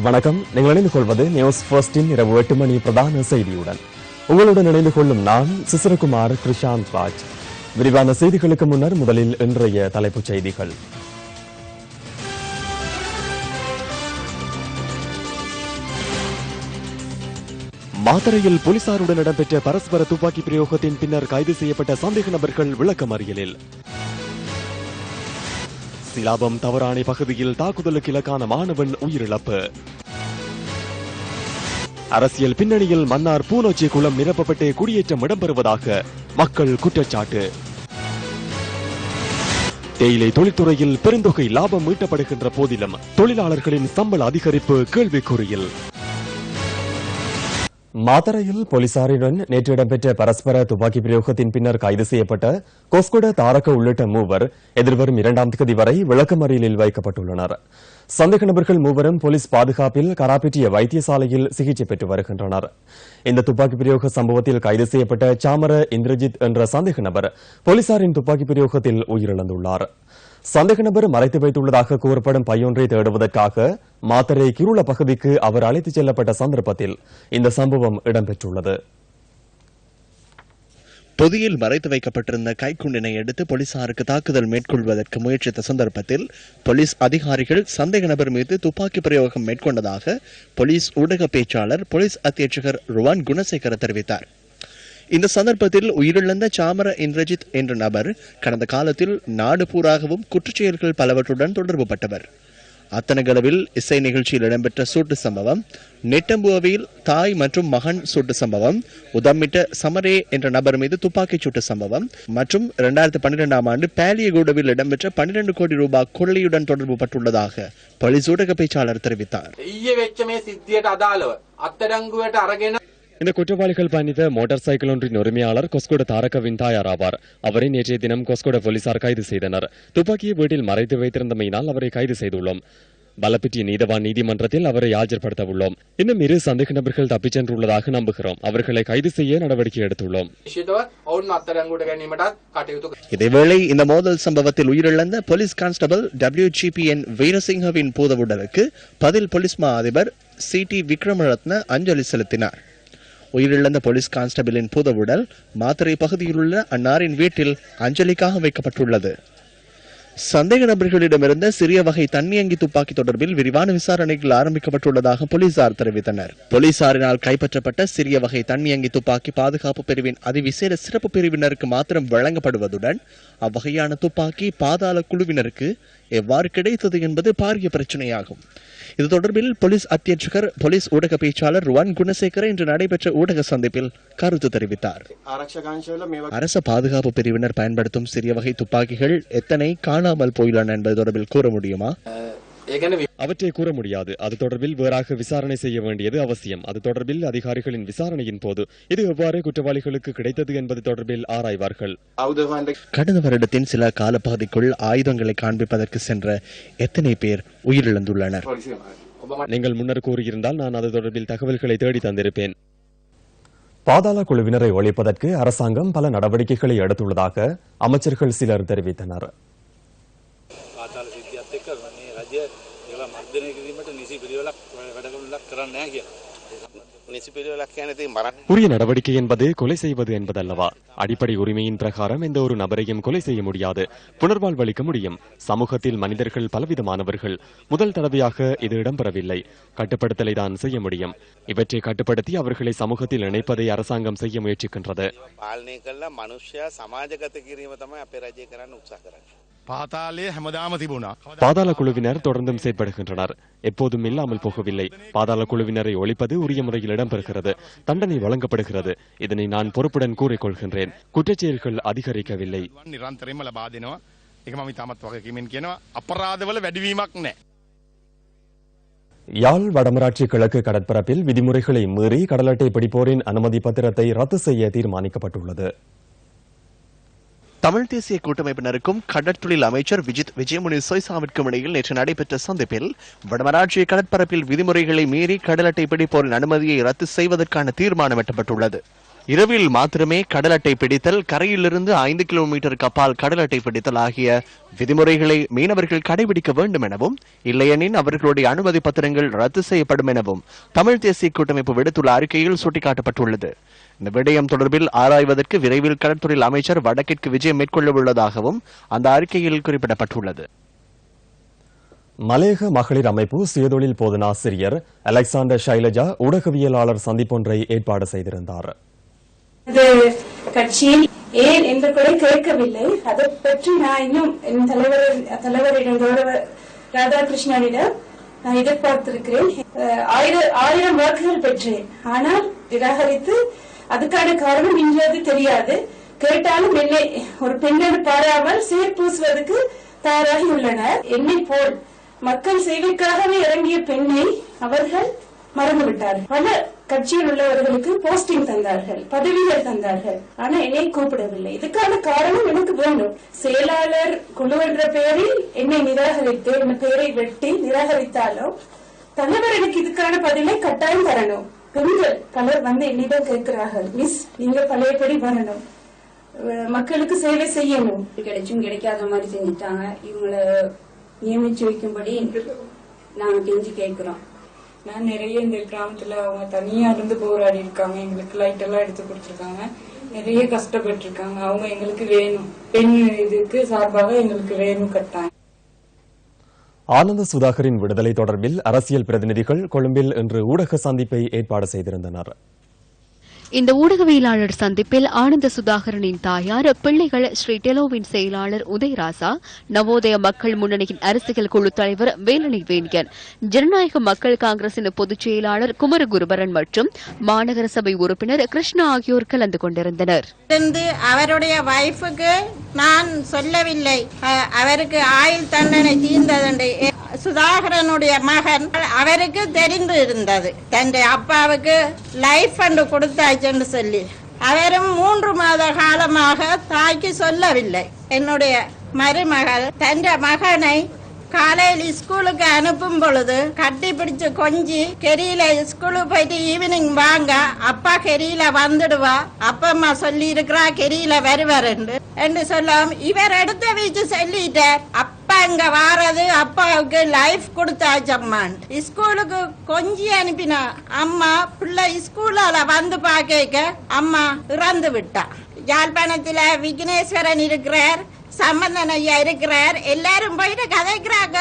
வணக்கம். நீங்கள் இணைந்து கொள்வது நியூஸ் ஃபர்ஸ்டின் இரவு 8 மணி பிரதான செய்தியுடன். உங்களுடன் இணைந்து கொள்ளும் நான் சிசிரகுமார் கிருஷாந்த் ராஜ். விரிவான செய்திகளுக்கு முன்னர் முதலில் இன்றைய தலைப்புச் செய்திகள். மாத்தறையில் போலீசாருடன் இடம்பெற்ற பரஸ்பர துப்பாக்கி பிரயோகத்தின் பின்னர் கைது செய்யப்பட்ட சந்தேக நபர்கள் விளக்கமறியலில். சிலாபம் தவறாணி பகுதியில் தாக்குதலுக்கு இலக்கான மாணவன் உயிரிழப்பு. அரசியல் பின்னணியில் மன்னார் பூனோச்சி குளம் நிரப்பப்பட்டு குடியேற்றம் இடம்பெறுவதாக மக்கள் குற்றச்சாட்டு. தேயிலை தொழில்துறையில் பெருந்தொகை லாபம் ஈட்டப்படுகின்ற போதிலும் தொழிலாளர்களின் சம்பள அதிகரிப்பு கேள்விக்குறியில். மாத்தறையில் போலீசாருடன் நேற்று இடம்பெற்ற பரஸ்பர துப்பாக்கி பிரயோகத்தின் பின்னர் கைது செய்யப்பட்ட கொஸ்கொட தாரக உள்ளிட்ட மூவர் எதிர்வரும் 2ஆம் தேதி வரை விளக்கமறியலில் வைக்கப்பட்டுள்ளனர். சந்தேக நபர்கள் மூவரும் போலீஸ் பாதுகாப்பில் கராப்பிட்டிய வைத்தியசாலையில் சிகிச்சை பெற்று வருகின்றனர். இந்த துப்பாக்கி பிரயோக சம்பவத்தில் கைது செய்யப்பட்ட சாமர இந்திரஜித் என்ற சந்தேக நபர் போலீசாரின் துப்பாக்கி பிரயோகத்தில் உயிரிழந்துள்ளார். சந்தேக நபர் மறைத்து வைத்துள்ளதாக கூறப்படும் பையொன்றை தேடுவதற்காக மாத்தறை கிருள பகுதிக்கு அவர் அழைத்துச் செல்லப்பட்ட சந்தர்ப்பத்தில் இந்த சம்பவம் இடம்பெற்றுள்ளது. பொதியில் மறைத்து வைக்கப்பட்டிருந்த கைக்குண்டினை எடுத்து போலீசாருக்கு தாக்குதல் மேற்கொள்வதற்கு முயற்சித்த சந்தர்ப்பத்தில் போலீஸ் அதிகாரிகள் சந்தேக நபர் மீது துப்பாக்கி பிரயோகம் மேற்கொண்டதாக போலீஸ் ஊடக பேச்சாளர் போலீஸ் அத்தியட்சகர் ருவான் குணசேகர தெரிவித்தார். இந்த சந்தர்ப்பத்தில் உயிரிழந்த சாமர இந்திரஜித் என்ற நபர் கடந்த காலத்தில் நாடு பூராகவும் குற்றச்செயல்கள் பலவற்றுடன் தொடர்புபட்டவர். அத்தனகளவில் இசை நிகழ்ச்சியில் இடம்பெற்ற சூட்டு சம்பவம், நெட்டம்புவில் தாய் மற்றும் மகன் சூட்டு சம்பவம், உதம்மிட்ட சமரே என்ற நபர் மீது துப்பாக்கிச் சூட்டு சம்பவம் மற்றும் 2012ஆம் ஆண்டு பேலியகூடவில் இடம்பெற்ற 12 கோடி ரூபாய் கொள்ளையுடன் தொடர்பு பட்டுள்ளதாக போலீஸ் ஊடக பேச்சாளர் தெரிவித்தார். இந்த குற்றவாளிகள் பயணித்த மோட்டார் சைக்கிள் ஒன்றின் உரிமையாளர் கொஸ்கொட தாரகவின் தாயார் ஆவார். அவரை நேற்றைய தினம் கொஸ்கொட போலீசார் கைது செய்தனர். துப்பாக்கியை வீட்டில் மறைத்து வைத்திருந்தமையினால் அவரை கைது செய்துள்ளோம். பலப்பிட்டிய நீதவான் நீதிமன்றத்தில் அவரை ஆஜர்படுத்த உள்ளோம். இன்னும் 2 சந்தேக நபர்கள் தப்பிச் சென்றுள்ளதாக நம்புகிறோம். அவர்களை கைது செய்ய நடவடிக்கை எடுத்துள்ளோம். இதேவேளை இந்த மோதல் சம்பவத்தில் உயிரிழந்த போலீஸ் கான்ஸ்டபிள் WGPN வீரசிங்கவின் பூதவுடலுக்கு பதில் போலீஸ் மா அதிபர் CT விக்ரமரத்ன அஞ்சலி செலுத்தினார். உயிரிழந்த போலீஸ் கான்ஸ்டபிளின் பூதவுடல் மாத்தறை பகுதியில் உள்ள அன்னாரின் வீட்டில் அஞ்சலிக்காக வைக்கப்பட்டுள்ளது. சந்தேக நபர்களிடமிருந்த சிறிய வகை தன்னியங்கி துப்பாக்கி தொடர்பில் விரிவான விசாரணைகள் ஆரம்பிக்கப்பட்டுள்ளதாக போலீசார் தெரிவித்தனர். போலீசாரினால் கைப்பற்றப்பட்ட சிறிய வகை தன்னியங்கி துப்பாக்கி பாதுகாப்பு பிரிவின் அதிவிசேட சிறப்பு பிரிவினருக்கு மாத்திரம் வழங்கப்படுவதுடன் அவ்வகையான துப்பாக்கி பாதாள குழுவினருக்கு எவ்வாறு கிடைத்தது என்பது பாரிய பிரச்சனையாகும். இது தொடர்பில் போலீஸ் அத்தியட்சகர் போலீஸ் ஊடக பேச்சாளர் ருவான் குணசேகர இன்று நடைபெற்ற ஊடக சந்திப்பில் கருத்து தெரிவித்தார். அரச பாதுகாப்பு பிரிவினர் பயன்படுத்தும் சிறிய வகை துப்பாக்கிகள் எத்தனை காணாமல் போயுள்ளன என்பது தொடர்பில் கூற முடியுமா? அவற்றை கூற முடியாது. அது தொடர்பில் வேறாக விசாரணை செய்ய வேண்டியது அவசியம். அது தொடர்பில் அதிகாரிகளின் விசாரணையின் போது இது எவ்வாறு குற்றவாளிகளுக்கு கிடைத்தது என்பது தொடர்பில் ஆராய்வார்கள். கடந்த வருடத்தின் சில காலப்பகுதிக்குள் ஆயுதங்களை காண்பிப்பதற்கு சென்ற எத்தனை பேர் உயிரிழந்துள்ளனர்? நீங்கள் முன்னர் கூறியிருந்தால் நான் அது தொடர்பில் தகவல்களை தேடி தந்திருப்பேன். பாதாள குழுவினரை ஒழிப்பதற்கு அரசாங்கம் பல நடவடிக்கைகளை எடுத்துள்ளதாக அமைச்சர்கள் சிலர் தெரிவித்தனர். உரிய நடவடிக்கை என்பது கொலை செய்வது என்பதல்லவா? அடிப்படை உரிமையின் பிரகாரம் எந்த ஒரு நபரையும் கொலை செய்ய முடியாது, புனர்வாழ்வளிக்க முடியும். சமூகத்தில் மனிதர்கள் பலவிதமானவர்கள். முதல் தடவையாக இது இடம்பெறவில்லை. கட்டுப்படுத்தலை தான் செய்ய முடியும். இவற்றை கட்டுப்படுத்தி அவர்களை சமூகத்தில் இணைப்பதை அரசாங்கம் செய்ய முயற்சிக்கின்றது. பாதாள குழுவினர் தொடர்ந்தும் செயற்படுகின்றனர். எப்போதும் இல்லாமல் போகவில்லை. பாதாள குழுவினரை ஒழிப்பது உரிய முறையில் இடம்பெறுகிறது. தண்டனை வழங்கப்படுகிறது. இதனை நான் பொறுப்புடன் கூறிக்கொள்கின்றேன். குற்றச்செயல்கள் அதிகரிக்கவில்லை. யாழ் வடமராட்சி கிழக்கு கடற்பரப்பில் விதிமுறைகளை மீறி கடல் அட்டை பிடிப்போரின் அனுமதி பத்திரத்தை ரத்து செய்ய தீர்மானிக்கப்பட்டுள்ளது. தமிழ் தேசிய கூட்டமைப்பினருக்கும் கடற்தொழில் அமைச்சர் விஜித் விஜயமுனி சொய்சாவிற்கும் இடையில் நேற்று நடைபெற்ற சந்திப்பில் வடமராட்சி கடற்பரப்பில் விதிமுறைகளை மீறி கடல் அட்டை பிடிப்போரின் அனுமதியை ரத்து செய்வதற்கான தீர்மானம் எட்டப்பட்டுள்ளது. இரவில் மாத்திரமே கடல் அட்டை பிடித்தல், கரையிலிருந்து 5 கிலோமீட்டர் கப்பால் கடல் அட்டை பிடித்தல் ஆகிய விதிமுறைகளை மீனவர்கள் கடைபிடிக்க வேண்டும் எனவும், இல்லையெனில் அவர்களுடைய அனுமதி பத்திரங்கள் ரத்து செய்யப்படும் எனவும் தமிழ் தேசிய கூட்டமைப்பு விடுத்துள்ள அறிக்கையில் சுட்டிக்காட்டப்பட்டுள்ளது. இந்த விடயம் தொடர்பில் ஆராய்வதற்கு விரைவில் கடற்தொழில் அமைச்சர் வடக்கிற்கு விஜயம் மேற்கொள்ள உள்ளதாகவும் அந்த அறிக்கையில் குறிப்பிடப்பட்டுள்ளது. மலையக மகளிர் அமைப்பு சுயதொழில் போதனாசிரியர் அலெக்சாண்டர் ஷைலஜா ஊடகவியலாளர் சந்திப்பொன்றை ஏற்பாடு செய்திருந்தார். கட்சியில் ஏன் என்று கூட கேட்கவில்லை. அதை பற்றி நான் இன்னும் என் தலைவரிடம் கௌரவ ராதாகிருஷ்ணனிடம் நான் எதிர்பார்த்திருக்கிறேன். 1000 வாக்குகள் பெற்றேன். ஆனால் நிராகரித்து அதுக்கான காரணம் இன்றது தெரியாது. கேட்டாலும் என்னை ஒரு பெண்ணென்று பாராமல் சீர் பூசுவதற்கு தயாராகி உள்ளனர். என்னை போல் மக்கள் சேவைக்காகவே இறங்கிய பெண்ணை அவர்கள் மறந்துவிட்டார்கள். பல கட்சியில் உள்ளவர்களுக்கு போஸ்டிங் தந்தார்கள், பதவிகள் தந்தார்கள். ஆனா என்னை கூப்பிடவில்லை. இதுக்கான காரணம் எனக்கு வேண்டும். செயலாளர் குழு என்ற பெயரில் என்னை நிராகரித்து என் பெயரை வெட்டி நிராகரித்தாலும் தலைவர் எனக்கு இதுக்கான பதிலை கட்டாயம் தரணும். பெண்கள் பலர் வந்து என்னிடம் கேட்கிறார்கள், மிஸ் நீங்க பழையபடி வரணும், மக்களுக்கு சேவை செய்யணும். கிடைச்சும் கிடைக்காத மாதிரி செஞ்சுட்டாங்க. இவங்களை நியமிச்சு வைக்கும்படி நாங்க கெஞ்சி கேட்கிறோம். நான் நிறைய இந்த கிராமத்துல அவங்க தனியா இருந்து போராடி இருக்காங்க. எங்களுக்கு லைட் எல்லாம் எடுத்து கொடுத்துருக்காங்க. நிறைய கஷ்டப்பட்டு இருக்காங்க. அவங்க எங்களுக்கு வேணும். பெண் இதுக்கு சார்பாக எங்களுக்கு வேணும் கட்டாயம். ஆனந்த சுதாகரின் விடுதலை தொடர்பில் அரசியல் பிரதிநிதிகள் கொழும்பில் இன்று ஊடக சந்திப்பை ஏற்பாடு செய்திருந்தனர். இந்த ஊடகவியலாளர் சந்திப்பில் ஆனந்த சுதாகரனின் தாயார், பிள்ளைகள் ஸ்ரீ டெலோவின் செயலாளர் உதயராசா, நவோதய மக்கள் முன்னணியின் அரசியல் குழு தலைவர் வேலனை வேணியன், ஜனநாயக மக்கள் காங்கிரசின் பொதுச் செயலாளர் குமரகுருபரன் மற்றும் மாநகர சபை உறுப்பினர் கிருஷ்ணா ஆகியோர் கலந்து கொண்டிருந்தனர். அவருடைய வைஃபுக்கு நான் சொல்லவில்லை, அவருக்கு ஆயுள் தண்டனை தீர்ந்தது. சுதாகரனுடைய மகன் அவருக்கு தெரிந்து இருந்தது. தன்னுடைய அப்பாவுக்கு லைஃப் ஃபண்ட் கொடுத்தாச்சுன்னு சொல்லி அவரும் 3 மாத காலமாக தாய்க்கு சொல்லவில்லை. என்னுடைய மருமகள் தன் மகனை காலையில் ஸ்கூலுக்கு அனுப்பும் பொழுது கட்டி பிடிச்சு கொஞ்சி கெரியில ஸ்கூலுக்கு போயிட்டு ஈவினிங் வாங்க, அப்பா கெரியில வந்துடுவா, அப்பா அம்மா சொல்லி இருக்கிறா கெரியில வருவார் என்று சொல்லாம். இவர் எடுத்த வீச்சு சொல்லிட்டார், அப்பா இங்க வாரது அப்பாவுக்கு லைஃப் கொடுத்தாச்சம்மான். ஸ்கூலுக்கு கொஞ்சி அனுப்பினா அம்மா பிள்ளை ஸ்கூலால வந்து பாக்க அம்மா இறந்து விட்டா. யாழ்ப்பாணத்துல விக்னேஸ்வரன் இருக்கிறார், சம்பந்தன் ஐயா இருக்கிறார். எல்லாரும் போயிட்டு கதைக்கிறாங்க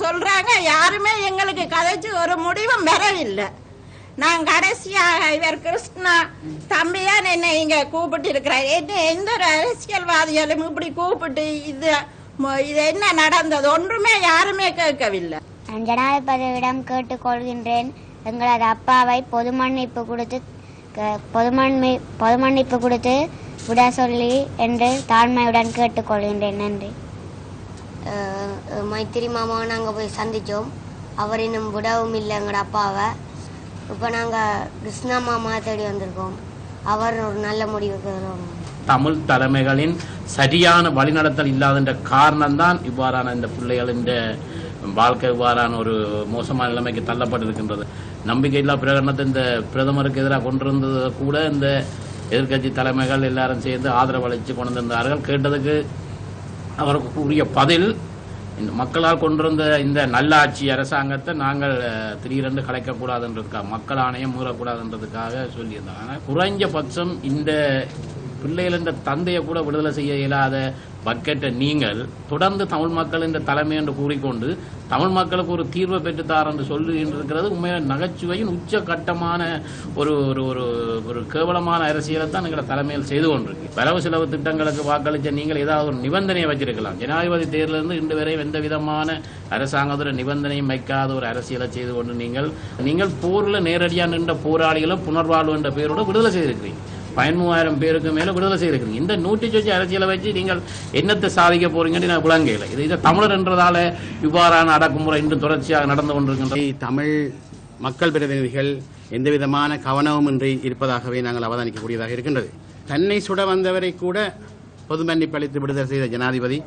சொல்றாங்க. யாருமே எங்களுக்கு கதைச்சு ஒரு முடிவும் வரவில்லை. நான் கடைசியாக இவர் கிருஷ்ணா தம்பிதான் என்னை இங்க கூப்பிட்டு இருக்கிறார். என்ன எந்த ஒரு அரசியல்வாதிகளும் இப்படி கூப்பிட்டு இது என்ன நடந்தது ஒன்றுமே யாருமே கேட்கவில்லை. நான் ஜனாதிபதியிடம் கேட்டுக்கொள்கின்றேன், எங்களது அப்பாவை பொது மன்னிப்பு கொடுத்து விட சொல்லி என்று தாழ்மையுடன் கேட்டுக்கொள்கின்றேன். நன்றி. மைத்திரி மாமாவை நாங்கள் போய் சந்தித்தோம். அவர் இன்னும் விடவும் இல்லை எங்களோட அப்பாவை. இப்போ நாங்கள் கிருஷ்ணா மாமா தேடி வந்திருக்கோம். அவர் ஒரு நல்ல முடிவுக்கு வருவோம். தமிழ் தலைமைகளின் சரியான வழிநடத்தல் இல்லாத காரணம்தான் இவ்வாறான இந்த பிள்ளைகளின் வாழ்க்கை இவ்வாறான ஒரு மோசமான நிலைமைக்கு தள்ளப்பட்டிருக்கின்றது. நம்பிக்கையில்லா பிரகடனத்தை இந்த பிரதமருக்கு எதிராக கொண்டிருந்தது கூட இந்த எதிர்கட்சி தலைமைகள் எல்லாரும் சேர்ந்து ஆதரவு அளித்து கொண்டிருந்தார்கள். கேட்டதுக்கு அவருக்கு உரிய பதில், இந்த மக்களால் கொண்டிருந்த இந்த நல்லாட்சி அரசாங்கத்தை நாங்கள் திடீரென்று கலைக்கக்கூடாதுன்றதுக்காக, மக்கள் ஆணையம் மீறக்கூடாதுன்றதுக்காக சொல்லியிருந்தாங்க. குறைஞ்சபட்சம் இந்த பிள்ளைகள் என்ற தந்தையை கூட விடுதலை செய்ய இயலாத பக்கெட்டை நீங்கள் தொடர்ந்து தமிழ் மக்கள் என்ற தலைமை என்று கூறிக்கொண்டு தமிழ் மக்களுக்கு ஒரு தீர்வை பெற்றுத்தார் என்று சொல்லுகின்றிருக்கிறது உண்மையான நகைச்சுவையின் உச்சகட்டமான ஒரு ஒரு ஒரு கேவலமான அரசியலை தான் எங்களை தலைமையில் செய்து கொண்டிருக்கு. வரவு செலவு திட்டங்களுக்கு வாக்களித்த நீங்கள் ஏதாவது ஒரு நிபந்தனையை வச்சிருக்கலாம். ஜனாதிபதி தேர்தலிருந்து இன்று வரை எந்த விதமான அரசாங்கத்தோட நிபந்தனையும் வைக்காத ஒரு அரசியலை செய்து கொண்டு நீங்கள் போரில் நேரடியாக நின்ற போராளிகளை புனர்வாழ்வு என்ற பெயரோடு விடுதலை செய்திருக்கிறீங்க. 13,000 பேருக்கு மேல விடுதலை செய்திருக்கிறீங்க. இந்த 100 அரசியலை வச்சு நீங்கள் என்னத்தை சாதிக்க போறீங்கன்னு நான் விளங்கல. இது தமிழர் என்றதால இவ்வாறான அடக்குமுறை இன்று தொடர்ச்சியாக நடந்து கொண்டிருக்கின்ற தமிழ் மக்கள் பிரதிநிதிகள் எந்தவிதமான கவனமும் இன்றி இருப்பதாகவே நாங்கள் அவதானிக்கக்கூடியதாக இருக்கின்றது. தன்னை சுட வந்தவரை கூட பொது மன்னிப்பு அளித்து விடுதலை செய்த ஜனாதிபதி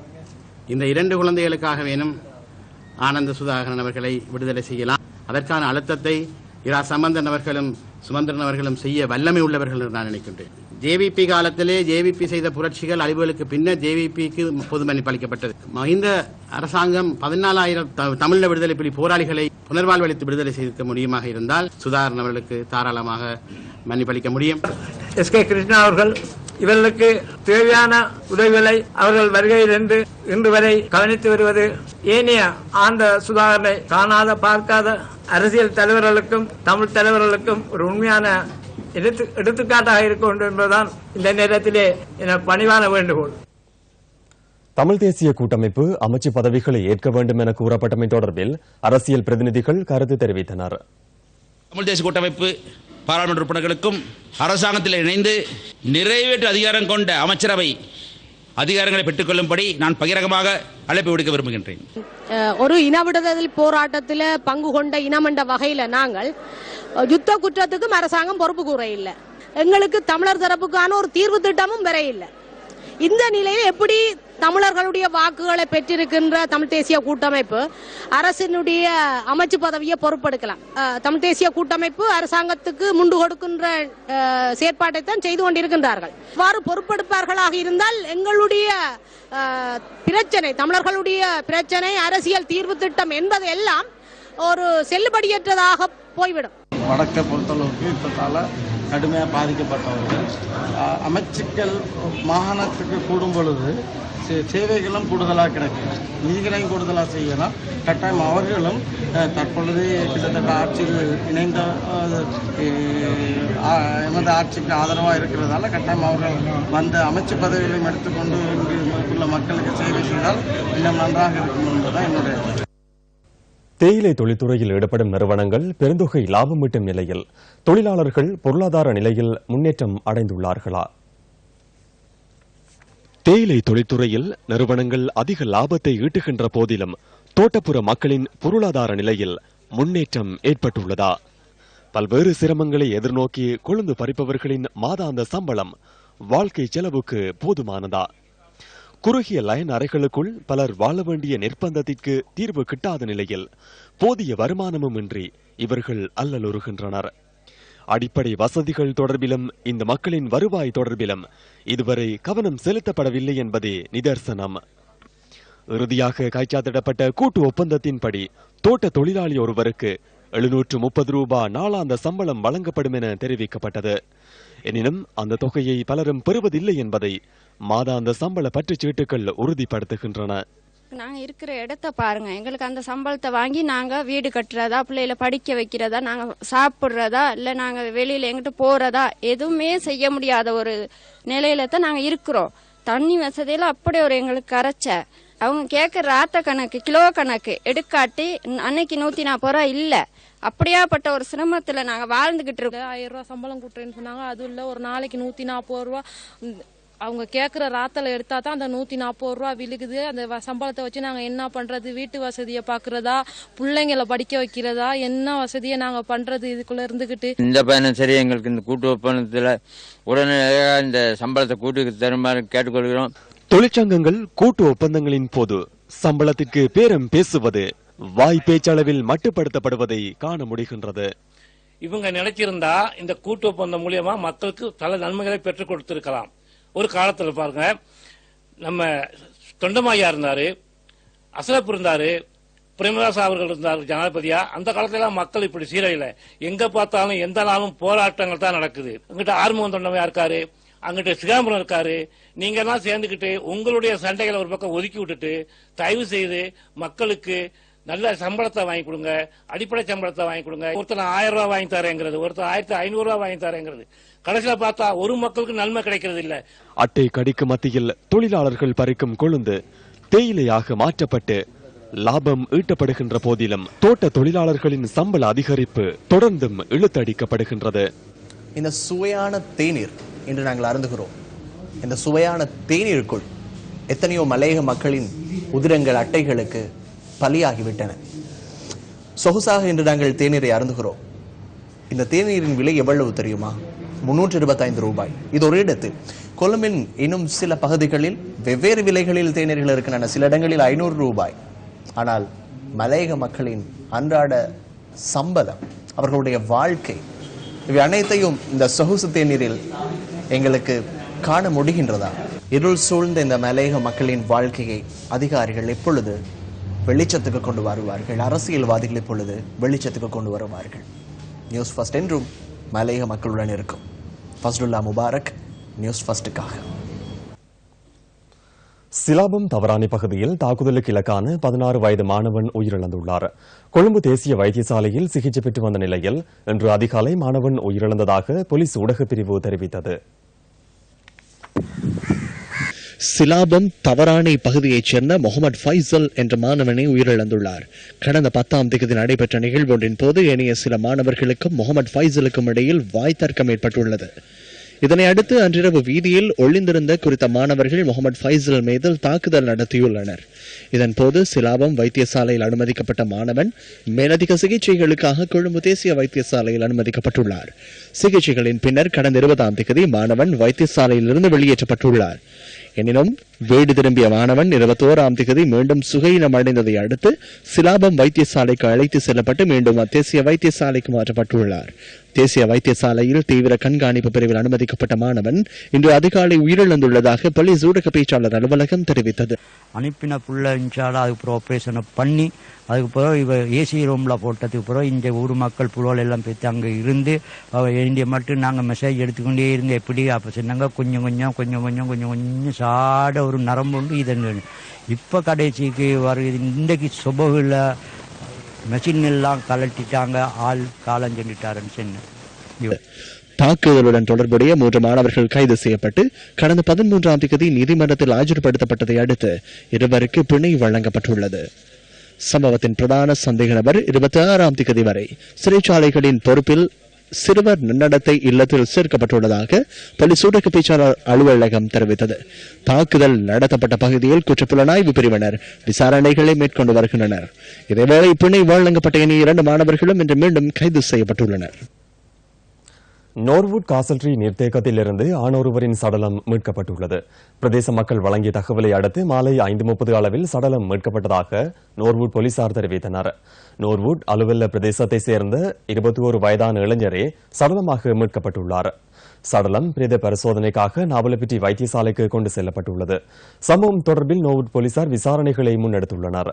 இந்த 2 குழந்தைகளுக்காக வேணும் ஆனந்த சுதாகரன் அவர்களை விடுதலை செய்யலாம். அதற்கான அழுத்தத்தை இரா சம்பந்தன் அவர்களும் சுமந்திரன் அவர்களும் செய்ய வல்லமை உள்ளவர்கள் என்று நான் நினைக்கின்றேன். ஜேவிபி காலத்திலே ஜேவிபி செய்த புரட்சிகள் அழிவுகளுக்கு பின்னர் ஜேவிபிக்கு பொது மன்னிப்பு அளிக்கப்பட்டது. மஹிந்த அரசாங்கம் 14,000 தமிழ் விடுதலை புலி போராளிகளை புனர்வாழ்வளித்து விடுதலை செய்திருக்க முடியுமாக இருந்தால் சுதாகரன் அவர்களுக்கு தாராளமாக மன்னிப்பளிக்க முடியும். எஸ்.கே. கிருஷ்ணா அவர்கள் இவர்களுக்கு தேவையான உதவிகளை அவர்கள் வருகையில் இன்று வரை கவனித்து வருவது ஏனைய ஆண்ட சுதாகரனை காணாத பார்க்காத அரசியல் தலைவர்களுக்கும் தமிழ் தலைவர்களுக்கும் ஒரு உண்மையான எடுத்துக்காட்டாக இருக்க வேண்டும் என்பதுதான் இந்த நேரத்திலே என பணிவான வேண்டுகோள். தமிழ் தேசிய கூட்டமைப்பு அமைச்சு பதவிகளை ஏற்க வேண்டும் என கூறப்பட்டமை தொடர்பில் அரசியல் பிரதிநிதிகள் கருத்து தெரிவித்தனர். தமிழ் தேசிய கூட்டமைப்பு பாராளுமன்ற உறுப்பினர்களுக்கும் அரசாங்கத்தில் இணைந்து நிறைவேற்று அதிகாரம் கொண்ட அமைச்சரவை அதிகாரங்களை பெற்றுக்கொள்ளும்படி நான் பகிரங்கமாக அழைப்பு விடுக்க விரும்புகின்றேன். ஒரு இன விடுதலை போராட்டத்தில் பங்கு கொண்ட இனம் என்ற வகையில் நாங்கள் யுத்த குற்றத்துக்கும் அரசாங்கம் பொறுப்பு கூற இல்லை. எங்களுக்கு தமிழர் தரப்புக்கான ஒரு தீர்வு திட்டமும் வர இல்லை. இந்த நிலையில் எப்படி தமிழர்களுடைய வாக்குகளை பெற்றிருக்கின்ற தமிழ் தேசிய கூட்டமைப்பு அரசினுடைய அமைச்சு பதவியை பொறுப்பெடுக்கலாம்? தமிழ் தேசிய கூட்டமைப்பு அரசாங்கத்துக்கு முண்டு கொடுக்கின்ற செயற்பாட்டை தான் செய்து கொண்டிருக்கின்றார்கள். இவ்வாறு பொறுப்பெடுப்பார்களாக இருந்தால் எங்களுடைய பிரச்சனை, தமிழர்களுடைய பிரச்சனை, அரசியல் தீர்வு திட்டம் என்பது எல்லாம் ஒரு செல்லுபடியற்றதாக போய்விடும். வடக்கை பொறுத்தளவுக்கு இப்பத்தால கடுமையாக பாதிக்கப்பட்டவர்கள் அமைச்சுக்கள் மாகாணத்துக்கு கூடும் பொழுது சேவைகளும் கூடுதலாக கிடைக்கும், நிதிகளையும் கூடுதலாக செய்யலாம். கட்டாயம் அவர்களும் தற்பொழுது கிட்டத்தட்ட ஆட்சியில் இணைந்த எமது ஆட்சிக்கு ஆதரவாக இருக்கிறதால கட்டாயம் அவர்கள் வந்த அமைச்சு பதவிகளையும் எடுத்துக்கொண்டு உள்ள மக்களுக்கு சேவை செய்தால் இன்னும் நன்றாக இருக்கும் என்பதுதான் என்னுடைய. தேயிலை தொழில்துறையில் ஈடுபடும் நிறுவனங்கள் பெருந்தொகை லாபம் ஈட்டும் நிலையில் தொழிலாளர்கள் பொருளாதார நிலையில் முன்னேற்றம் அடைந்துள்ளார்களா? தேயிலை தொழில்துறையில் நிறுவனங்கள் அதிக லாபத்தை ஈட்டுகின்ற போதிலும் தோட்டப்புற மக்களின் பொருளாதார நிலையில் முன்னேற்றம் ஏற்பட்டுள்ளதா? பல்வேறு சிரமங்களை எதிர்நோக்கி கொழுந்து பறிப்பவர்களின் மாதாந்த சம்பளம் வாழ்க்கை செலவுக்கு போதுமானதா? குறுகிய லைன் அறைகளுக்குள் பலர் வாழ வேண்டிய நிர்பந்தத்திற்கு தீர்வு கிட்டாத நிலையில் போதிய வருமானமும் இன்றி இவர்கள் அல்லலுறுகின்றனர். அடிப்படை வசதிகள் தொடர்பிலும் இந்த மக்களின் வருவாய் தொடர்பிலும் இதுவரை கவனம் செலுத்தப்படவில்லை என்பதே நிதர்சனம். இறுதியாக கைச்சாத்திடப்பட்ட கூட்டு ஒப்பந்தத்தின்படி தோட்ட தொழிலாளி ஒருவருக்கு 730 ரூபாய் நாளாந்த சம்பளம் வழங்கப்படும் என தெரிவிக்கப்பட்டது. எனினும் அந்த தொகையை பலரும் பெறுவதில்லை என்பதை மாதாந்த சம்பள பற்று சீட்டுகள் உறுதிப்படுத்துகின்றன. நாங்க இருக்கிற இடத்த பாருங்க, எங்களுக்கு அந்த சம்பளத்தை வாங்கி நாங்க வீடு கட்டுறதா, பிள்ளைகளை படிக்க வைக்கிறதா, நாங்க சாப்பிடுறதா, இல்ல நாங்க வெளியில எங்கிட்ட போறதா எதுவுமே செய்ய முடியாத ஒரு நிலையில தான் நாங்க இருக்கிறோம். தண்ணி வசதியில அப்படி ஒரு எங்களுக்கு கரைச்ச அவங்க கேட்கற ராத்த கணக்கு கிலோ கணக்கு எடுக்காட்டி அன்னைக்கு 140 ரூபா இல்ல. அப்படியாப்பட்ட ஒரு சிரமத்துல நாங்க வாழ்ந்துகிட்டு இருக்கோம். 1000 ரூபா சம்பளம் கூட்டுறேன்னு சொன்னாங்க. அது இல்ல ஒரு நாளைக்கு 140 ரூபா அவங்க கேட்குற ராத்தலை எடுத்தா தான் அந்த 140 ரூபா விழுகுது. அந்த சம்பளத்தை வச்சு நாங்கள் என்ன பண்ணுறது? வீட்டு வசதியை பார்க்குறதா, பிள்ளைங்களை படிக்க வைக்கிறதா, என்ன வசதியை நாங்கள் பண்ணுறது? இதுக்குள்ளே இருந்துக்கிட்டு இந்த பயணம் சரி, எங்களுக்கு இந்த கூட்டு ஒப்பந்தத்தில் உடனடியாக இந்த சம்பளத்தை கூட்டு தருமாறு கேட்டுக்கொள்கிறோம். தொழிற்சங்கங்கள் கூட்டு ஒப்பந்தங்களின் போது சம்பளத்திற்கு பேரம் பேசுவது வாய் பேச்சளவில் மட்டுப்படுத்தப்படுவதை காண முடிகின்றது. இவங்க நினைச்சிருந்தா இந்த கூட்டு ஒப்பந்தம் மூலியமா மக்களுக்கு பல நன்மைகளை பெற்றுக் கொடுத்திருக்கலாம். ஒரு காலத்துல பாருங்க, நம்ம தொண்டமாயா இருந்தாரு, அசலப் இருந்தாரு, பிரேமதாஸ் அவர்கள் இருந்தார் ஜனாதிபதியா. அந்த காலத்துல எல்லாம் மக்கள் இப்படி சீரையில எங்க பார்த்தாலும் எந்த நாளும் போராட்டங்கள் தான் நடக்குது. அங்கிட்ட ஆறுமுகம் தொண்டமையா இருக்காரு, அங்கிட்ட சிகாம்பரம் இருக்காரு. நீங்க எல்லாம் சேர்ந்துகிட்டு உங்களுடைய சண்டைகளை ஒரு பக்கம் ஒதுக்கி விட்டுட்டு தயவு செய்து மக்களுக்கு நல்ல சம்பளத்தை வாங்கி கொடுங்க, அடிப்படை சம்பளத்தை வாங்கி கொடுங்க. ஒருத்தர் 1000 ரூபாய் வாங்கி தரேங்கிறது, ஒருத்தர் 1500 ரூபாய் வாங்கி தரேங்கிறது. கடைசியில பார்த்தா ஒரு மக்களுக்கு நன்மை கிடைக்கிறது இல்ல. அட்டை கடிக்கு மத்தியில் தொழிலாளர்கள் பறிக்கும் கொழுந்து தேயிலையாக மாற்றப்பட்டு லாபம் ஈட்டப்படுகின்ற போதிலும் தோட்ட தொழிலாளர்களின் சம்பள அதிகரிப்பு தொடர்ந்தும் இழுத்தடிக்கப்படுகின்றது. இந்த சுவையான தேநீர் என்று நாங்கள் அருந்துகிறோம். இந்த சுவையான தேநீருக்குள் எத்தனையோ மலையக மக்களின் உதிரங்கள் அட்டைகளுக்கு பலியாகிவிட்டன. சொகுசாக இன்று நாங்கள் தேநீரை அருந்துகிறோம். இந்த தேநீரின் விலை எவ்வளவு தெரியுமா? 325 ரூபாய். இது ஒரு இடத்தில். கொழும்பின் இன்னும் சில பகுதிகளில் வெவ்வேறு விலைகளில் தேநீர்கள் இருக்கின்றன. சில இடங்களில் 500 ரூபாய். ஆனால் மலையக மக்களின் அன்றாட சம்பளம், அவர்களுடைய வாழ்க்கை இவை அனைத்தையும் இந்த சொகுசு தேநீரில் எங்களுக்கு காண முடிகின்றதா? இருள் சூழ்ந்த இந்த மலையக மக்களின் வாழ்க்கையை அதிகாரிகள் எப்பொழுது வெளிச்சத்துக்கு கொண்டு வருவார்கள்? அரசியல்வாதிகள் எப்பொழுது வெளிச்சத்துக்கு கொண்டு வருவார்கள்? நியூஸ் ஃபர்ஸ்ட் என்றும் மலையக மக்களுடன் இருக்கும். ஃபஸ்டுல்லா முபாரக், நியூஸ் ஃபர்ஸ்டுக்காக. சிலாபம் தவறானி பகுதியில் தாக்குதலுக்கு இலக்கான 16 வயது மாணவன் உயிரிழந்துள்ளார். கொழும்பு தேசிய வைத்தியசாலையில் சிகிச்சை பெற்று வந்த நிலையில் இன்று அதிகாலை மாணவன் உயிரிழந்ததாக போலீஸ் ஊடகப் பிரிவு தெரிவித்தது. சிலாபம் தவறானை பகுதியைச் சேர்ந்த முகமது ஃபைசல் என்ற மாணவனை உயிரிழந்துள்ளார். கடந்த 10ஆம் தேதி நடைபெற்ற நிகழ்வொன்றின் போது ஏனைய சில மாணவர்களுக்கும் முகமது ஃபைசலுக்கும் இடையில் வாய்த்தர்க்கம் ஏற்பட்டுள்ளது. இதனை அடுத்து அன்றிரவு வீதியில் ஒளிந்திருந்த குறித்த மாணவர்கள் முகமது ஃபைசல் மீது தாக்குதல் நடத்தியுள்ளனர். இதன்போது சிலாபம் வைத்தியசாலையில் அனுமதிக்கப்பட்ட மாணவன் மேலதிக சிகிச்சைகளுக்காக கொழும்பு தேசிய வைத்தியசாலையில் அனுமதிக்கப்பட்டுள்ளார். சிகிச்சைகளின் பின்னர் கடந்த 20ஆம் தேதி மாணவன் வைத்தியசாலையிலிருந்து வெளியேற்றப்பட்டுள்ளார். எனினும் வீடு திரும்பிய மாணவன் 21ஆம் தேதி மீண்டும் சுகையினம் அடைந்ததை அடுத்து சிலாபம் வைத்தியசாலைக்கு அழைத்து செல்லப்பட்டு மீண்டும் தேசிய வைத்தியசாலைக்கு மாற்றப்பட்டுள்ளார். தேசிய வைத்தியசாலையில் தீவிர கண்காணிப்பு பிரிவில் அனுமதிக்கப்பட்ட மாணவன் இன்று அதிகாலை உயிரிழந்துள்ளதாக போலீஸ் ஊடக பேச்சாளர் அலுவலகம் தெரிவித்தது. அனுப்பின புள்ள இன்ஷால்லா அதுக்கு ஆப்ரேஷனை பண்ணி அதுக்கு பிறகு இவ ஏசி ரூமில் போட்டதுக்கு பிறகு இந்த ஊர் மக்கள் புலோல் எல்லாம் பேசி அங்கே இருந்து இந்திய மட்டும் நாங்கள் மெசேஜ் எடுத்துக்கொண்டே இருந்து எப்படி அப்போ சொன்னாங்க கொஞ்சம் கொஞ்சம் சாட ஒரு நரம்பு உண்டு இதன் இப்போ கடைசிக்கு வருது. இன்றைக்கு சுபவில் மெஷின் எல்லாம் கலட்டிட்டாங்க, ஆள் காலம் சொல்லிட்டாருன்னு சொன்ன. தாக்குதலுடன் தொடர்புடைய 3 மாணவர்கள் கைது செய்யப்பட்டு கடந்த 13ஆம் தேதி நீதிமன்றத்தில் ஆஜர்படுத்தப்பட்டதை அடுத்து இருவருக்கு பிணை வழங்கப்பட்டுள்ளது. சம்பவத்தின் பிரதான சந்தேக நபர் 26ஆம் தேதி வரை சிறைச்சாலைகளின் பொறுப்பில் சிறுவர் நன்னடத்தை இல்லத்தில் சேர்க்கப்பட்டுள்ளதாக போலீஸ் ஊடக பேச்சாளர் அலுவலகம் தெரிவித்தது. தாக்குதல் நடத்தப்பட்ட பகுதியில் குற்றப்புலனாய்வு பிரிவினர் விசாரணைகளை மேற்கொண்டு வருகின்றனர். இதேவேளை பிணை வழங்கப்பட்ட இனி 2 மாணவர்களும் இன்று மீண்டும் கைது செய்யப்பட்டுள்ளனர். நோர்வுட் காசல்ட்ரி நீர்த்தேக்கத்திலிருந்து ஆணொருவரின் சடலம் மீட்கப்பட்டுள்ளது. பிரதேச மக்கள் வழங்கிய தகவலை அடுத்து மாலை 5:30 அளவில் சடலம் மீட்கப்பட்டதாக நோர்வுட் போலீசார் தெரிவித்தனர். நோர்வுட் அலுவல்ல பிரதேசத்தை சேர்ந்த 21 வயதான இளைஞரே சடலமாக மீட்கப்பட்டுள்ளார். சடலம் பிரேத பரிசோதனைக்காக நாவலப்பிட்டி வைத்தியசாலைக்கு கொண்டு செல்லப்பட்டுள்ளது. சம்பவம் தொடர்பில் நோர்வுட் போலீசார் விசாரணைகளை முன்னெடுத்துள்ளனர்.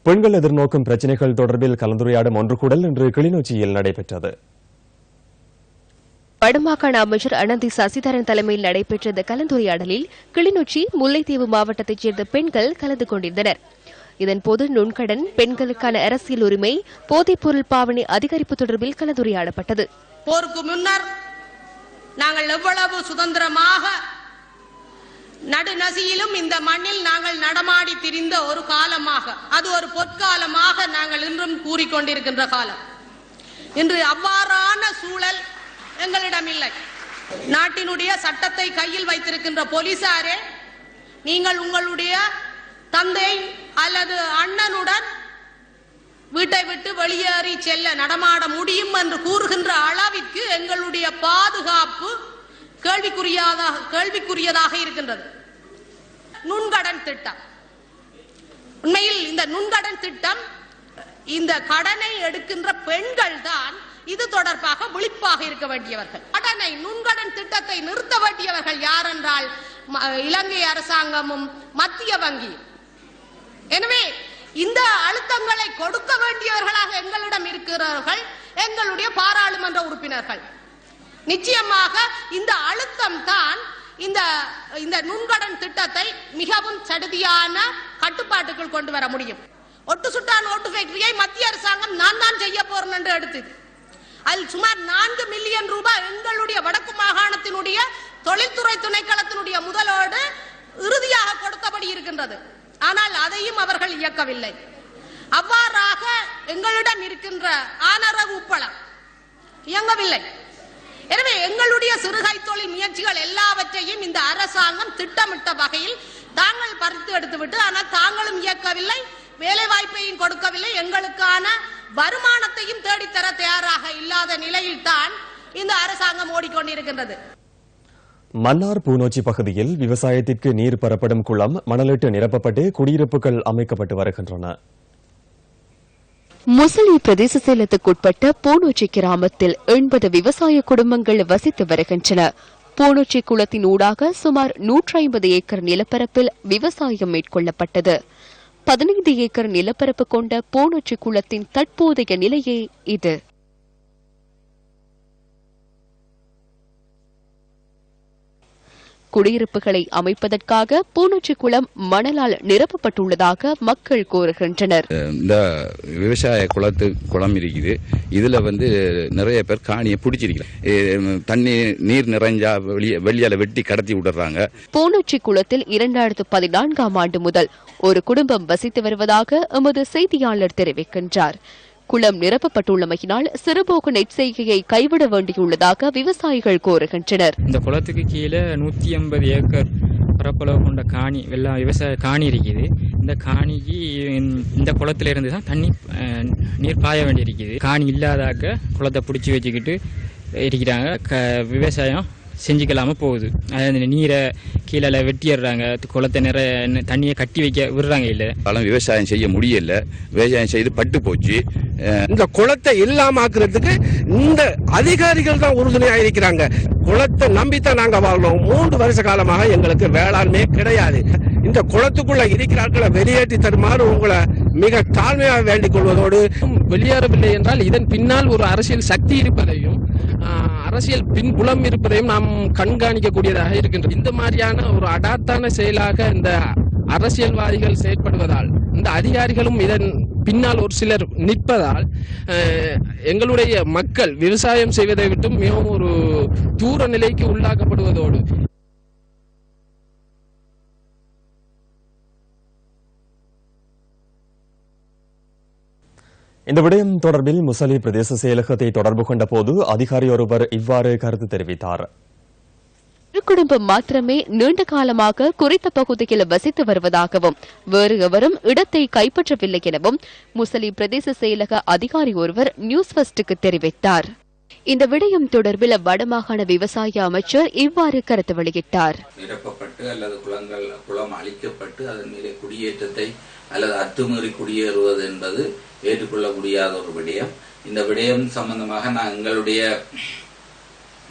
பெண்கள் எதிர்நோக்கும் பிரச்சினைகள் தொடர்பில் கலந்துரையாடும் ஒன்று கூடல் இன்று கிளிநொச்சியில் நடைபெற்றது. வடமாகாண அமைச்சர் அனந்தி சசிதரன் தலைமையில் நடைபெற்ற இந்த கலந்துரையாடலில் கிளிநொச்சி, முல்லைத்தீவு மாவட்டத்தைச் சேர்ந்த பெண்கள் கலந்து கொண்டிருந்தனர். இதன்போது நுண்கடன், பெண்களுக்கான அரசியல் உரிமை, போதைப்பொருள் பாவனை அதிகரிப்பு தொடர்பில் கலந்துரையாடப்பட்டது. போருக்கு முன்னர் நாங்கள் எவ்வளவு சுதந்திரமாக நடுநசியிலும் இந்த மண்ணில் நாங்கள் நடமாடி திரிந்த ஒரு காலமாக, அது ஒரு பொற்காலமாக நாங்கள் இன்றும் கூறிக்கொண்டிருக்கின்ற காலம். இன்று அவ்வாறான சூழல் எங்களிடம் இல்லை. நாட்டினுடைய சட்டத்தை கையில் வைத்திருக்கின்ற போலீசாரே, நீங்கள் உங்களுடைய தந்தை அல்லது அண்ணனுடன் வீட்டை விட்டு வெளியேறி செல்ல நடமாட முடியும் என்று கூறுகின்ற அளவிற்கு எங்களுடைய பாதுகாப்பு கேள்விக்குரியதாக இருக்கின்றது. நுண்கடன் திட்டம், உண்மையில் இந்த நுண்கடன் திட்டம், இந்த கடனை எடுக்கின்ற பெண்கள் தான் இது தொடர்பாக விழிப்பாக இருக்க வேண்டியவர்கள். நுண்கடன் திட்டத்தை நிறுத்த வேண்டியவர்கள் யார் என்றால் இலங்கை அரசாங்கமும் மத்திய வங்கியும். எனவே இந்த அழுத்தங்களை கொடுக்க வேண்டியவர்களாக எங்களிடம் இருக்கிறார்கள் எங்களுடைய பாராளுமன்ற உறுப்பினர்கள். நிச்சயமாக இந்த அழுத்தம் தான் இந்த நுண்கடன் திட்டத்தை மிகவும் சடுதியான கட்டுப்பாட்டுக்குள் கொண்டு வர முடியும். ஒட்டு சுட்டா நோட்டு ஃபேக்டரியை மத்திய அரசாங்கம் நான் தான் செய்ய போறேன் என்று எடுத்தது. அதில் சுமார் 4 மில்லியன் ரூபாய் எங்களுடைய வடக்கு மாகாணத்தினுடைய தொழில்துறை திணைக்களத்தினுடைய முதலோடு இறுதியாக கொடுத்தபடி இருக்கின்றது. ஆனால் அதையும் அவர்கள் இயக்கவில்லை. அவ்வாறாக எங்களிடம் இருக்கின்ற ஆனரவு உப்பளம் இயங்கவில்லை. எனவே எங்களுடைய சிறுகை தொழில் முயற்சிகள் எல்லாவற்றையும் இந்த அரசாங்கம் திட்டமிட்ட வகையில் தாங்கள் பறித்து எடுத்துவிட்டு, ஆனால் தாங்களும் இயக்கவில்லை, வேலை வாய்ப்பையும் கொடுக்கவில்லை, எங்களுக்கான வருமானத்தையும் தேடித்தர தயாராக இல்லாத நிலையில் தான் இந்த அரசாங்கம் ஓடிக்கொண்டிருக்கின்றது. மன்னார் பூநோச்சி பகுதியில் விவசாயத்திற்கு நீர் பெறப்படும் குளம் மணலிட்டு நிரப்பப்பட்டு குடியிருப்புகள் அமைக்கப்பட்டு வருகின்றன. முசலி பிரதேச செயலத்துக்குட்பட்ட பூனூச்சி கிராமத்தில் 80 விவசாய குடும்பங்கள் வசித்து வருகின்றன. பூனூச்சி குளத்தின் ஊடாக சுமார் 150 ஏக்கர் நிலப்பரப்பில் விவசாயம் மேற்கொள்ளப்பட்டது. 15 ஏக்கர் நிலப்பரப்பு கொண்ட பூனூச்சி குளத்தின் தற்போதைய நிலையே இது. குடியிருப்புகளை அமைப்பதற்காக பூனூச்சி குளம் மணலால் நிரப்பப்பட்டுள்ளதாக மக்கள் கூறுகின்றனர். இந்த விவசாய குளம் இருக்குது. இதுல நிறைய பேர் காணியை பிடிச்சிருக்கிறாங்க. தண்ணி நீர் நிறைஞ்சா வெளியால வெட்டி கடத்தி விடுறாங்க. பூனூச்சி குளத்தில் 2014ஆம் ஆண்டு முதல் ஒரு குடும்பம் வசித்து வருவதாக எமது செய்தியாளர் தெரிவிக்கின்றார். குளம் நிரப்பப்பட்டுள்ளமையினால் சிறுபோக்கு நெற்செய்கையை கைவிட வேண்டியுள்ளதாக விவசாயிகள் கூறுகின்றனர். இந்த குளத்துக்கு கீழே 180 ஏக்கர் பரப்பளவு கொண்ட காணி விவசாய காணி இருக்குது. இந்த காணிக்கு இந்த குளத்துல இருந்து தான் தண்ணி நீர் பாய வேண்டியிருக்குது. காணி இல்லாதாக்க குளத்தை பிடிச்சி வச்சுக்கிட்டு இருக்கிறாங்க. விவசாயம் செஞ்சுக்கலாம போகுது. நீரை கீழே வெட்டிடுறாங்க. குளத்தை நிறைய தண்ணியை கட்டி வைக்க விடுறாங்க. இல்ல விவசாயம் செய்ய முடியல. விவசாயம் செய்து பட்டு போச்சு. இந்த குளத்தை இல்லாமக்கிறதுக்கு இந்த அதிகாரிகள் தான் உறுதுணையாக இருக்கிறாங்க. குளத்தை நம்பித்தான் நாங்க வாழணும். 3 வருஷ காலமாக எங்களுக்கு வேளாண்மை கிடையாது. இந்த குளத்துக்குள்ள இருக்கிறார்களை வெளியேற்றி தருமாறு உங்களை மிக தாழ்மையாக வேண்டிக் கொள்வதோடு, வெளியேறவில்லை என்றால் இதன் பின்னால் ஒரு அரசியல் சக்தி இருப்பதையும் அரசியல் பின்புலம் இருப்பதையும் நாம் கண்காணிக்கக்கூடியதாக இருக்கின்றது. இந்த மாதிரியான ஒரு அடாத்தான செயலாக இந்த அரசியல்வாதிகள் செயற்படுவதால், இந்த அதிகாரிகளும் இதன் பின்னால் ஒரு சிலர் நிற்பதால் எங்களுடைய மக்கள் விவசாயம் செய்வதை விட்டு மிகவும் ஒரு தூர நிலைக்கு உள்ளாக்கப்படுவதோடு இந்த விடயம் தொடர்பில் முசலி பிரதேச செயலகத்தை தொடர்பு கொண்ட போது அதிகாரி ஒருவர் இவ்வாறு கருத்து தெரிவித்தார். ஒரு குடும்பம் மாத்திரமே நீண்ட காலமாக குறித்த பகுதியில் வசித்து வருவதாகவும் வேறு எவரும் இடத்தை கைப்பற்றவில்லை எனவும் முசலி பிரதேச செயலக அதிகாரி ஒருவர் நியூஸ் ஃபர்ஸ்டுக்கு தெரிவித்தார். இந்த விடயம் தொடர்பில் வடமாகாண விவசாய அமைச்சர் இவ்வாறு கருத்து வெளியிட்டார். நிரப்பப்பட்டு அல்லது குளம் அழிக்கப்பட்டு அதன் மீது குடியேற்றத்தை அல்லது அத்துமீறி குடியேறுவது என்பது ஏற்றுக்கொள்ள முடியாத ஒரு விடயம். இந்த விடயம் சம்பந்தமாக நான் எங்களுடைய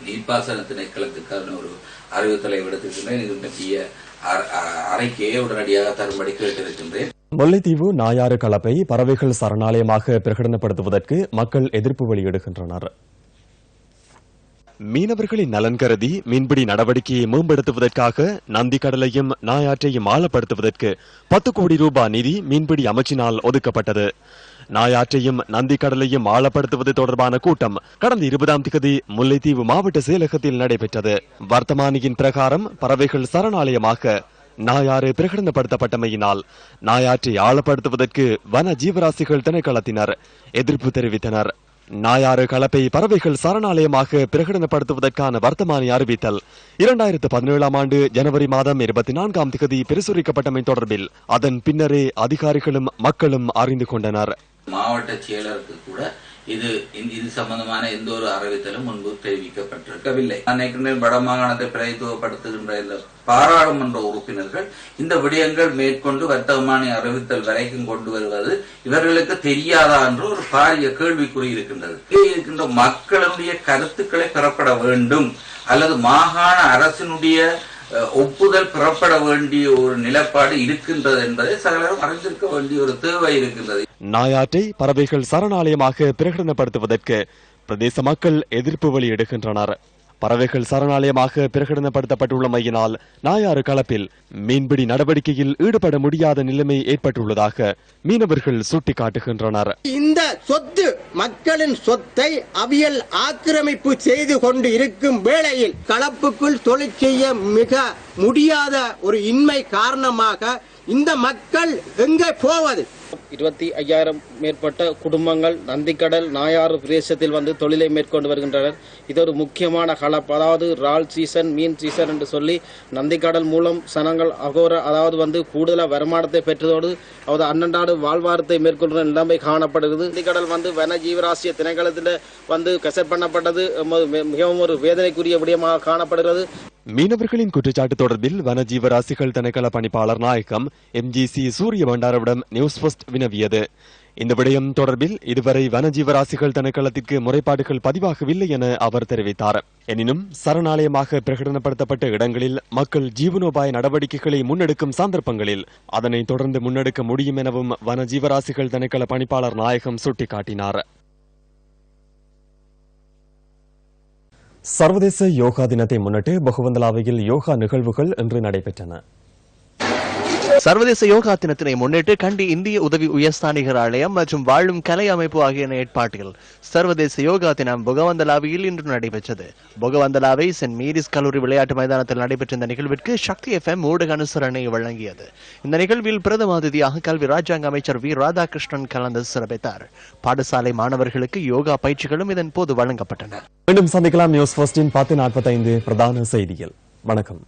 நீர்ப்பாசன திணைக்களத்துக்கான ஒரு அறிவுறுத்தலை விடுத்திருக்கின்றேன். இது பற்றிய அறிக்கையை உடனடியாக தரும்படி கேட்டிருக்கின்றேன். முல்லைத்தீவு நாயாறு கலப்பை பறவைகள் சரணாலயமாக பிரகடனப்படுத்துவதற்கு மக்கள் எதிர்ப்பு வெளியிடுகின்றனர். மீனவர்களின் நலன் கருதி மீன்பிடி நடவடிக்கையை மேம்படுத்துவதற்காக நந்தி கடலையும் நாயாற்றையும் ஆழப்படுத்துவதற்கு 10 கோடி ரூபாய் நிதி மீன்பிடி அமைச்சினால் ஒதுக்கப்பட்டது. நாயாற்றையும் நந்தி கடலையும் ஆழப்படுத்துவது தொடர்பான கூட்டம் கடந்த 20ஆம் தேதி முல்லைத்தீவு மாவட்ட செயலகத்தில் நடைபெற்றது. வர்த்தமானியின் பிரகாரம் பறவைகள் சரணாலயமாக நாயாறு பிரகடனப்படுத்தப்பட்டமையினால் நாயாற்றை ஆழப்படுத்துவதற்கு வன ஜீவராசிகள் திணைக்களத்தினர் எதிர்ப்பு தெரிவித்தனர். நாயாறு கலப்பை பறவைகள் சரணாலயமாக பிரகடனப்படுத்துவதற்கான வர்த்தமானி அறிவித்தல் 2017ஆம் ஆண்டு ஜனவரி மாதம் 24ஆம் தேதி பிரசுரிக்கப்பட்டமை தொடர்பில் அதன் பின்னரே அதிகாரிகளும் மக்களும் அறிந்து கொண்டனர். மாவட்ட செயலருக்கு கூட இது சம்பந்தமான எந்த ஒரு அறிவித்தலும் முன்பு தெரிவிக்கப்பட்டிருக்கவில்லை. வடமாகாணத்தை பிரதித்துவப்படுத்துகின்ற இந்த பாராளுமன்ற உறுப்பினர்கள் இந்த விடயங்கள் மேற்கொண்டு வர்த்தமானி அறிவித்தல் வரைக்கும் கொண்டு வருவது இவர்களுக்கு தெரியாதா என்று ஒரு பாரிய கேள்விக்குறி இருக்கின்றது. இருக்கின்ற மக்களுடைய கருத்துக்களை பெறப்பட வேண்டும் அல்லது மாகாண அரசினுடைய ஒப்புதல் பெறப்பட வேண்டிய ஒரு நிலப்பாடு இருக்கின்றது என்பதை சகலரும் அறிந்திருக்க வேண்டிய ஒரு தேவை இருக்கின்றது. நாயாற்றை பறவைகள் சரணாலயமாக பிரகடனப்படுத்துவதற்கு பிரதேச மக்கள் எதிர்ப்பு வெளியிடுகின்றனர். பறவைகள் சரணாலயமாக பிரகடனப்படுத்தப்பட்டுள்ளமையினால் நாயாறு களப்பில் மீன்பிடி நடவடிக்கையில் ஈடுபட முடியாத நிலைமை ஏற்பட்டுள்ளதாக மீனவர்கள் சுட்டிக்காட்டுகின்றனர். இந்த சொத்து மக்களின் சொத்தை அவியல் ஆக்கிரமிப்பு செய்து கொண்டு இருக்கும் வேளையில் களப்புக்குள் தொழில் செய்ய மிக முடியாத ஒரு இன்மை காரணமாக இந்த மக்கள் எங்கே போவது? 25,000 மேற்பட்ட குடும்பங்கள் நந்திக்கடல் நாயாறு பிரதேசத்தில் தொழிலை மேற்கொண்டு வருகின்றனர். இது ஒரு முக்கியமான களப்பு, அதாவது ரால் சீசன், மீன் சீசன் என்று சொல்லி நந்திக்கடல் மூலம் சனங்கள் கூடுதலாக வருமானத்தை பெற்றதோடு அன்னண்டாடு வாழ்வாரத்தை மேற்கொள்கிற நிலைமை காணப்படுகிறது. நந்திக்கடல் வன ஜீவராசிய திணைக்களத்தில் கசட் பண்ணப்பட்டது மிகவும் ஒரு வேதனைக்குரிய விடயமாக காணப்படுகிறது. மீனவர்களின் குற்றச்சாட்டு தொடர்பில் வன ஜீவராசிகள் திணைக்கள பணிப்பாளர் நாயகம் MGC சூரிய பண்டாரவிடம் நியூஸ் ஃபர்ஸ்ட் வினவியது. இந்த விடயம் தொடர்பில் இதுவரை வனஜீவராசிகள் திணைக்களத்திற்கு முறைப்பாடுகள் பதிவாகவில்லை என அவர் தெரிவித்தார். எனினும் சரணாலயமாக பிரகடனப்படுத்தப்பட்ட இடங்களில் மக்கள் ஜீவனோபாய நடவடிக்கைகளை முன்னெடுக்கும் சந்தர்ப்பங்களில் அதனை தொடர்ந்து முன்னெடுக்க முடியும் எனவும் வனஜீவராசிகள் திணைக்கள பணிப்பாளர் நாயகம் சுட்டிக்காட்டினார். சர்வதேச யோகா தினத்தை முன்னிட்டு பொகவந்தலாவையில் யோகா நிகழ்வுகள் இன்று நடைபெற்றன. சர்வதேச யோகா தினத்தினை முன்னிட்டு கண்டி இந்திய உதவி உயர்ஸ்தானிகர் ஆலயம் மற்றும் வாழும் கலை அமைப்பு ஆகிய ஏற்பாட்டில் சர்வதேச யோகா தினம் பொகவந்தலாவையில் இன்று நடைபெற்றது. பொகவந்தலாவை சென்ட் மேரிஸ் கல்லூரி விளையாட்டு மைதானத்தில் நடைபெற்ற இந்த நிகழ்விற்கு சக்தி FM ஊடக அனுசரணை வழங்கியது. இந்த நிகழ்வில் பிரதம அதிதியாக கல்வி ராஜாங்க அமைச்சர் வி ராதாகிருஷ்ணன் கலந்து சிறப்பித்தார். பாடசாலை மாணவர்களுக்கு யோகா பயிற்சிகளும் இதன் போது வழங்கப்பட்டன. மீண்டும் சந்திக்கலாம். நியூஸ் ஃபர்ஸ்டின் 10:45 பிரதான செய்திகள். வணக்கம்.